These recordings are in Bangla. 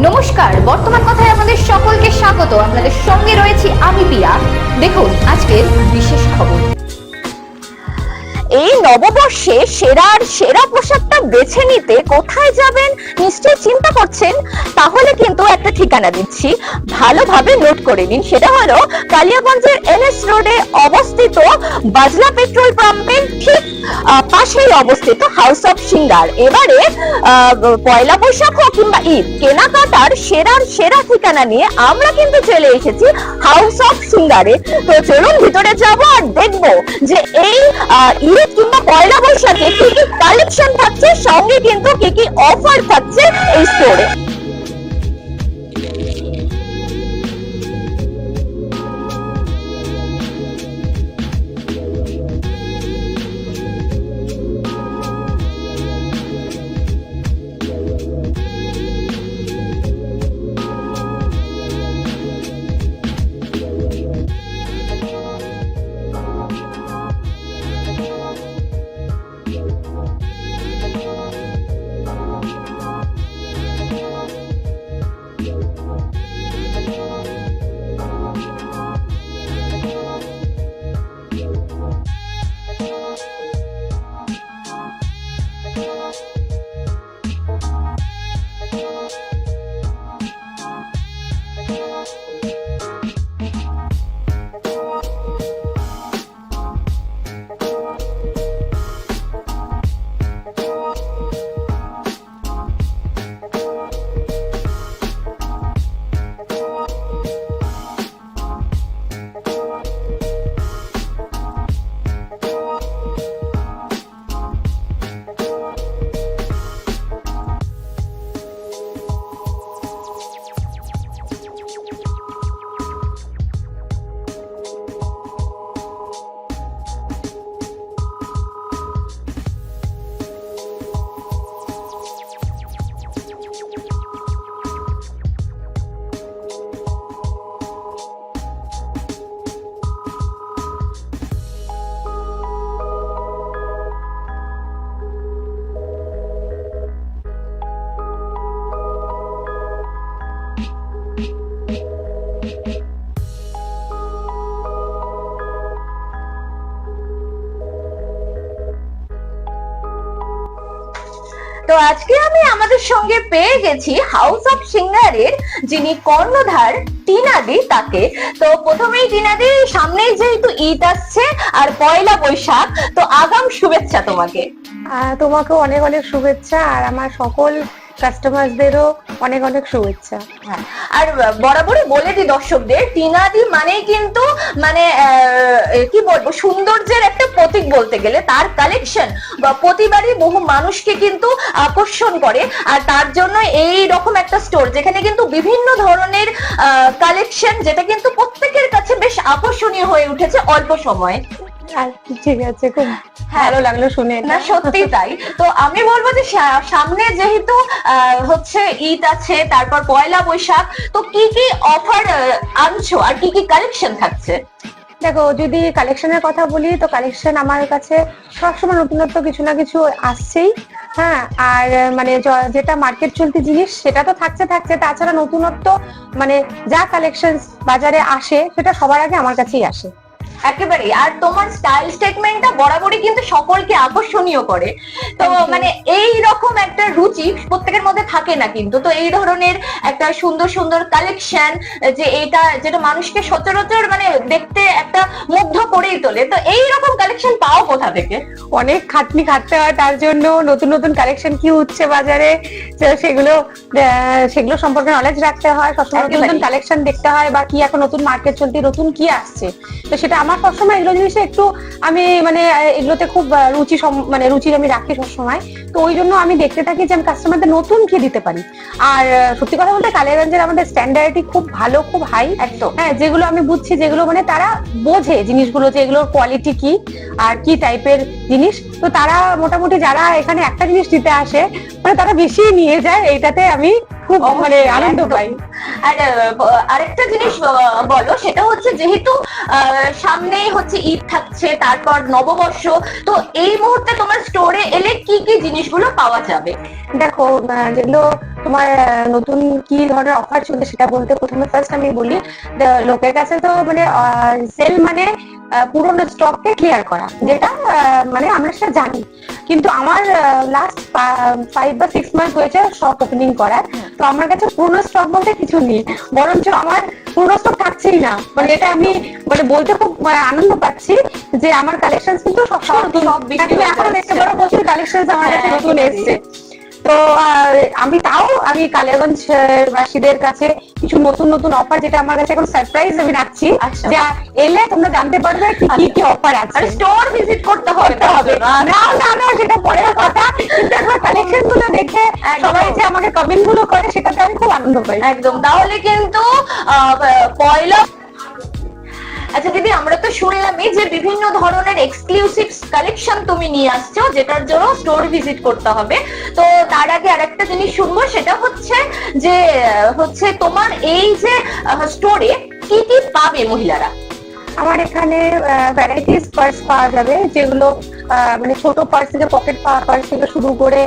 নমস্কার, বর্তমান কথায় আপনাদের সকলকে স্বাগত। আপনাদের সঙ্গে রয়েছি আমি পিয়া। দেখুন আজকের বিশেষ খবর। এই নববর্ষে সেরা পোশাকটা বেছে নিতে কোথায় যাবেন নিশ্চয়ই চিন্তা করছেন। তাহলে কিন্তু একটা ঠিকানা দিচ্ছি, ভালোভাবে নোট করে নিন। সেটা হলো কালিয়াগঞ্জের এনএস রোডে অবস্থিত বাজলা পেট্রোল পাম্পের ঠিক পাশেই অবস্থিত হাউস অফ সিঙ্গার। এবারে পয়লা বৈশাখ হোক কিংবা ঈদ, কেনাকাটার সেরা ঠিকানা নিয়ে আমরা কিন্তু চলে এসেছি হাউস অফ সিঙ্গারে। তো চলুন ভিতরে যাব আর দেখবো যে এই ঈদ কিংবা পয়লা বৈশাখে কি কি কালেকশন থাকছে, সঙ্গে কিন্তু কি কি অফার থাকছে এই স্টোরে। তো আজকে আমি আমাদের সঙ্গে পেয়ে গেছি হাউস অফ সিঙ্গারের যিনি কর্ণধার টিনাদি তাকে। তো প্রথমেই টিনাদি, সামনেই যেহেতু ঈদ আসছে আর পয়লা বৈশাখ, তো আগাম শুভেচ্ছা তোমাকে। তোমাকেও অনেক অনেক শুভেচ্ছা, আর আমার সকল কাস্টমারদেরও অনেক অনেক শুভেচ্ছা। আর বরাবরই বলে দিই দর্শকদের, টিনাদি মানেই কিন্তু মানে কি বলবো, সৌন্দর্যের একটা প্রতীক বলতে গেলে। তার কালেকশন প্রতিবারই বহু মানুষকে কিন্তু আকর্ষণ করে, আর তার জন্য এই রকম একটা স্টোর যেখানে কিন্তু বিভিন্ন ধরনের কালেকশন, যেটা কিন্তু প্রত্যেকের কাছে বেশ আকর্ষণীয় হয়ে উঠেছে অল্প সময়ে। ঠিক আছে, খুব ভালো লাগলো শুনে। না সত্যি তাই। তো আমি বলবো যে সামনে যেহেতু হচ্ছে ঈদ আছে, তারপর পয়লা বৈশাখ, তো কি কি অফার আনছো আর কি কি কালেকশন থাকছে? দেখো, যদি কালেকশনের কথা বলি তো কালেকশন আমার কাছে সবসময় নতুনত্ব কিছু না কিছু আসছেই। হ্যাঁ, আর মানে যেটা মার্কেট চলতি জিনিস সেটা তো থাকছে, তাছাড়া নতুনত্ব মানে যা কালেকশন বাজারে আসে সেটা সবার আগে আমার কাছেই আসে একেবারে। আর তোমার স্টাইল স্টেটমেন্টটা বরাবরই কিন্তু সকলকে আকর্ষণীয় করে। তো মানে এই রকম একটা রুচি প্রত্যেকের মধ্যে থাকে না কিন্তু। তো এই ধরনের একটা সুন্দর সুন্দর কালেকশন, যে এটা যেটা মানুষকে সচরাচর মানে দেখতে একটা মুগ্ধ করেই তোলে, তো এই রকম কালেকশন পাও কোথা থেকে? অনেক খাটনি খাটতে হয় তার জন্য। নতুন নতুন কালেকশন কি উঠছে বাজারে সেগুলো সম্পর্কে নলেজ রাখতে হয়, সবসময় নতুন নতুন কালেকশন দেখতে হয়, বা কি এখন নতুন মার্কেট চলতি নতুন কি আসছে। তো সেটা আমার সবসময় এগুলো জিনিসে একটু আমি মানে এগুলোতে খুব রুচি আমি রাখি সবসময়। তো ওই জন্য আমি দেখতে থাকি যে আমি কাস্টমারদের নতুন কি দিতে পারি। আর সত্যি কথা বলতে কালিয়াগঞ্জের আমাদের স্ট্যান্ডার্ডই খুব ভালো, খুব হাই একদম। হ্যাঁ, যেগুলো আমি বুঝছি, যেগুলো মানে তারা বোঝে জিনিসগুলো, যে এগুলোর কোয়ালিটি কি আর কি টাইপের জিনিস, তো তারা মোটামুটি যারা এখানে একটা জিনিস দিতে আসে মানে তারা বেশি নিয়ে যায়, এইটাতে আমি খুব মানে আনন্দ পাই। আর আরেকটা জিনিস বলো, সেটা হচ্ছে যেহেতু সামনেই হচ্ছে ঈদ থাকছে, তারপর নববর্ষ, তো এই মুহূর্তে তোমার স্টোরে এলে কি কি জিনিসগুলো পাওয়া যাবে? দেখো, যেগুলো তোমার নতুন কি ধরনের অফার চলছে সেটা বলতে প্রথমে ফার্স্ট আমি বলি, লোকের কাছে তো মানে সেল মানে পুরোনো স্টককে ক্লিয়ার করা, যেটা মানে আমরা সেটা জানি, কিন্তু আমার লাস্ট 5 বা 6 মাস হয়েছে শপ ওপেনিং করার। তো আমার কাছে পুরোনো স্টক বলতে কিছু নেই, বরঞ্চ আমার পুরোনো স্টক থাকছেই না। মানে এটা আমি মানে বলতে খুব আনন্দ পাচ্ছি যে আমার কালেকশন কিন্তু সব এখন একটা বড় প্রচুর কালেকশন আমার কাছে নতুন এসছে। তো আমি কালিয়াগঞ্জ বাসীদের কাছে কিছু নতুন নতুন অফার, যেটা আমার কাছে এখন সারপ্রাইজ আমি রাখছি, যা এলে তোমরা জানতে পারবে কি কি অফার আছে। স্টোর ভিজিট করতে হবে না সেটা পরের কথা, কিন্তু একবার কালেকশন গুলো দেখে সবাই যে আমাকে কমেন্ট গুলো করে সেটাতে আমি খুব আনন্দ পাই। একদম, তাহলে কিন্তু পয়লা। আচ্ছা দিদি, আমরা তো শুনলামই যে বিভিন্ন ধরনের এক্সক্লুসিভ কালেকশন তুমি নিয়ে আসছো, যেটার জন্য স্টোর ভিজিট করতে হবে। তো তার আগে আরেকটা জিনিস শুনবো, সেটা হচ্ছে যে তোমার এই যে স্টোরে কি কি পাবে মহিলারা? আমার এখানে ভ্যারাইটিস পার্স পাওয়া যাবে, যেগুলো মানে ছোট পার্স থেকে পকেট পার্স থেকে শুরু করে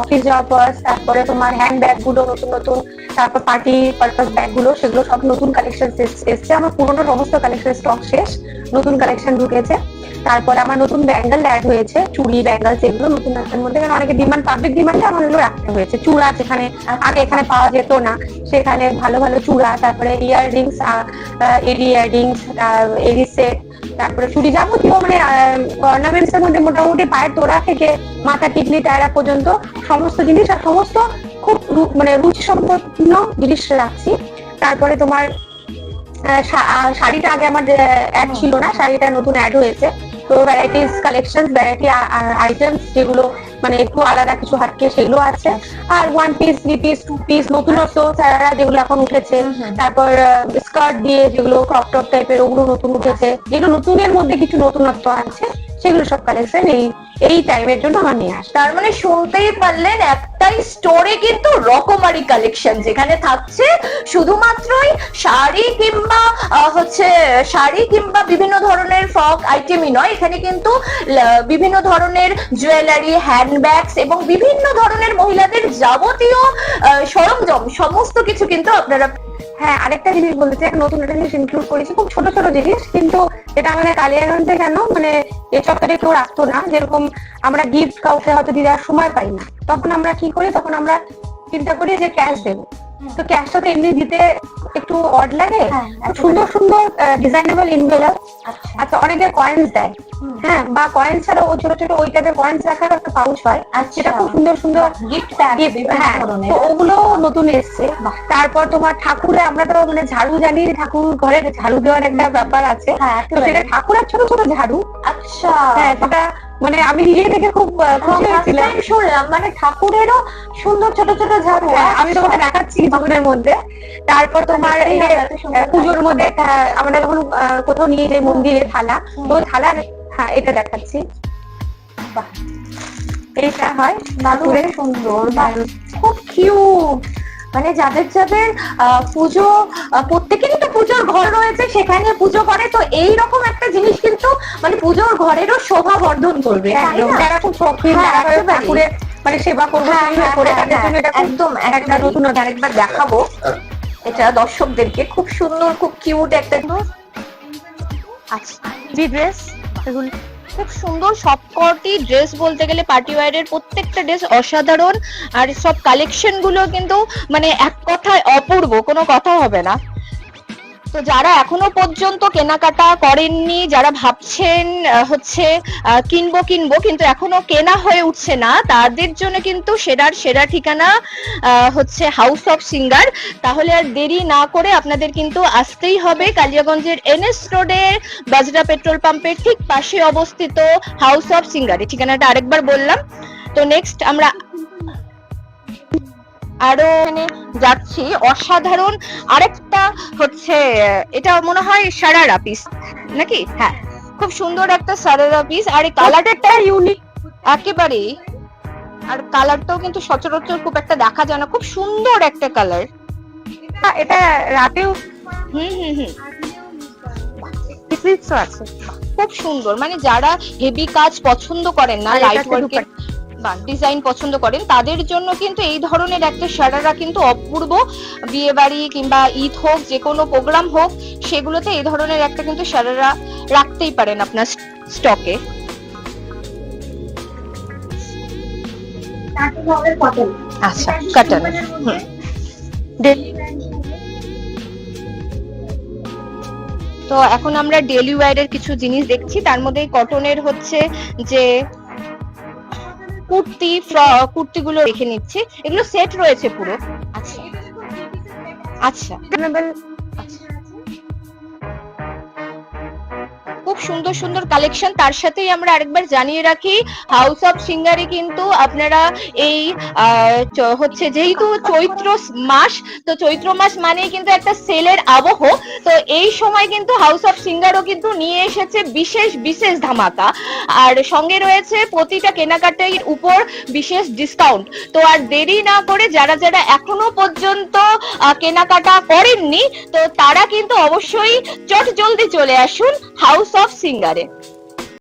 অফিস যাওয়া পার্স, তারপরে তোমার হ্যান্ড ব্যাগ গুলো নতুন নতুন, তারপর পার্টি পারপাস ব্যাগ গুলো, সেগুলো সব নতুন কালেকশন এসছে। আমার পুরোনো সমস্ত কালেকশন স্টক শেষ, নতুন কালেকশন ঢুকেছে। তারপরে আমার নতুন ব্যাঙ্গেল অ্যাড হয়েছে, চুড়ি ব্যাঙ্গেল, যেগুলো নতুন রাখার মধ্যে, কারণ অনেকে ডিমান্ড, পাবলিক ডিমান্ডে আমার এগুলো রাখতে হয়েছে। চূড়া যেখানে আগে এখানে পাওয়া যেত না, সেখানে ভালো ভালো চূড়া, তারপরে ইয়াররিংস, এডি ইয়াররিংস, এডি সেট, তারপরে চুড়ি, যাবতীয় মানে অর্নামেন্টস এর মধ্যে মোটামুটি পায়ের তোড়া থেকে মাথা টিকলি টায়রা পর্যন্ত সমস্ত জিনিস, আর সমস্ত খুব মানে রুচি সম্পন্ন জিনিস রাখছি। তারপরে তোমার শাড়িটা আগে আমার অ্যাড ছিল না, শাড়িটা নতুন অ্যাড হয়েছে। তো ভ্যারাইটিস কালেকশন, ভ্যারাইটি আইটেমস, যেগুলো মানে একটু আলাদা কিছু হাটকে, সেগুলো আছে। আর 1 পিস 3 পিস 2 পিস নতুনত্ব সারারা যেগুলো এখন উঠেছে, তারপর স্কার্ট দিয়ে যেগুলো ক্রপ টপ টাইপের, ওগুলো নতুন উঠেছে। যেগুলো নতুনের মধ্যে কিছু নতুনত্ব আছে, সেগুলো সব কালেকশন এই টাইমের জন্য আমার নিয়ে আসে। তার মানে শুনতেই পারলেন, একটাই স্টোরে কিন্তু রকমারি কালেকশন, যেখানে থাকছে শুধুমাত্রই শাড়ি কিংবা বিভিন্ন ধরনের ফ্রক আইটেমই নয়, এখানে কিন্তু বিভিন্ন ধরনের জুয়েলারি, হ্যান্ডব্যাগস এবং বিভিন্ন ধরনের মহিলাদের যাবতীয় সরঞ্জাম, সমস্ত কিছু কিন্তু আপনারা। হ্যাঁ, আরেকটা জিনিস বলতে চাই, নতুন একটা জিনিস ইনক্লুড করেছি, খুব ছোট ছোট জিনিস, কিন্তু এটা আমাদের কালিয়াগঞ্জে কেন মানে এই চত্বরে কেউ রাখতো না। যেরকম আমরা গিফট কাউকে হয়তো দেওয়ার সময় পাই না, তখন আমরা কি করি, তখন আমরা চিন্তা করি যে ক্যাশ দেবো। তো ক্যাশটা তো এমনি দিতে একটু অড লাগে, সুন্দর সুন্দর ডিজাইনেবল এনভেলপ, আচ্ছা অনেকে কয়েন্স দেয়, হ্যাঁ, বা কয়েন্স ছাড়াও ছোট ছোট ওই টাইপের কয়েন্স রাখার একটা পাউচ হয়, সেটা খুব সুন্দর সুন্দর গিফট, হ্যাঁ, তো ওগুলো নতুন এসছে। তারপর তোমার ঠাকুরে, আমরা তো মানে ঝাড়ু জানি, ঠাকুর ঘরে ঝাড়ু দেওয়ার একটা ব্যাপার আছে, তো সেটা ঠাকুরের ছোট ছোট ঝাড়ু। আচ্ছা, হ্যাঁ, সেটা মানে আমি নিজে থেকে খুব খুশি হয়েছিলাম, শুনলাম মানে ঠাকুরেরও সুন্দর ছোট ছোট ঝাড়ু। আমি তোমাকে দেখাচ্ছি ঠাকুরের মধ্যে। তারপর তোমার এই পুজোর মধ্যে আমরা যখন কোথাও নিয়ে যাই মন্দিরে থালা, তো থালার, হ্যাঁ এটা দেখাচ্ছি, এইটা হয় ঠাকুরের, সুন্দর, খুব কিউট। মানে যাদের যাদের পুজো, প্রত্যেকেরই তো পুজোর ঘর রয়েছে, সেখানে পুজো করে, তো এইরকম একটা জিনিস কিন্তু মানে পুজোর ঘরেরও শোভা বর্ধন করবে। যারা খুব শৌখিন, ঠাকুরের মানে সেবা করবো করে, তাদের জন্য এটা একদম একটা নতুন, আরেকবার দেখাবো এটা দর্শকদেরকে। খুব সুন্দর, খুব কিউট একটা ড্রেস, খুব সুন্দর সবকটি ড্রেস, বলতে গেলে পার্টি ওয়্যারের প্রত্যেকটা ড্রেস অসাধারণ। আর সব কালেকশন গুলো কিন্তু মানে এক কথায় অপূর্ব, কোনো কথা হবে না। তো যারা এখনো পর্যন্ত কেনাকাটা করেননি, যারা ভাবছেন কিনবো কিন্তু এখনো কেনা হয়ে উঠছে না, তাদের জন্য কিন্তু সেরা ঠিকানা হাউস অফ সিঙ্গার। তাহলে আর দেরি না করে আপনাদের কিন্তু আসতেই হবে কালিয়াগঞ্জের NS রোডের বাজরা পেট্রোল পাম্পের ঠিক পাশে অবস্থিত হাউস অফ সিঙ্গার। এই ঠিকানাটা আরেকবার বললাম। তো নেক্সট আমরা আরো যাচ্ছি, অসাধারণ আরেকটা এটা মনে হয় সারারা পিস নাকি? হ্যাঁ, খুব সুন্দর একটা সারারা পিস, আর এই কালারটা ইউনিক একেবারে, আর কালারটাও কিন্তু সচরাচর খুব একটা দেখা যায় না, খুব সুন্দর একটা কালার। এটা রাতেও আছে, খুব সুন্দর। মানে যারা হেভি কাজ পছন্দ করেন না, লাইট ওয়ার্কের, বা ডিজাইন পছন্দ করেন তাদের জন্য কিন্তু এই ধরনের একটা সারারা কিন্তু অপূর্ব। বিয়ে বাড়ি কিংবা ঈদ হোক, যে কোনো প্রোগ্রাম হোক, সেগুলোতে এই ধরনের একটা কিন্তু সারারা রাখতেই পারেন আপনার স্টকে। আচ্ছা, কটন। তো এখন আমরা ডেইলি ওয়্যারের কিছু জিনিস দেখছি, তার মধ্যে কটনের হচ্ছে যে কুর্তিগুলো দেখে নিচ্ছি, এগুলো সেট রয়েছে পুরো। আচ্ছা আচ্ছা, খুব সুন্দর সুন্দর কালেকশন। তার সাথেই আমরা আরেকবার জানিয়ে রাখি, হাউস অফ সিঙ্গারে কিন্তু আপনারা এই হচ্ছে যেহেতু চৈত্র মাস, তো চৈত্র মাস মানেই কিন্তু একটা সেলের আবহ। তো এই সময় কিন্তু হাউস অফ সিঙ্গারও কিন্তু নিয়ে এসেছে বিশেষ বিশেষ ধামাকা, আর সঙ্গে রয়েছে প্রতিটা কেনাকাটার উপর বিশেষ ডিসকাউন্ট। তো আর দেরি না করে যারা যারা এখনো পর্যন্ত কেনাকাটা করেননি, তো তারা কিন্তু অবশ্যই চট জলদি চলে আসুন হাউস অফ সিঙ্গারে।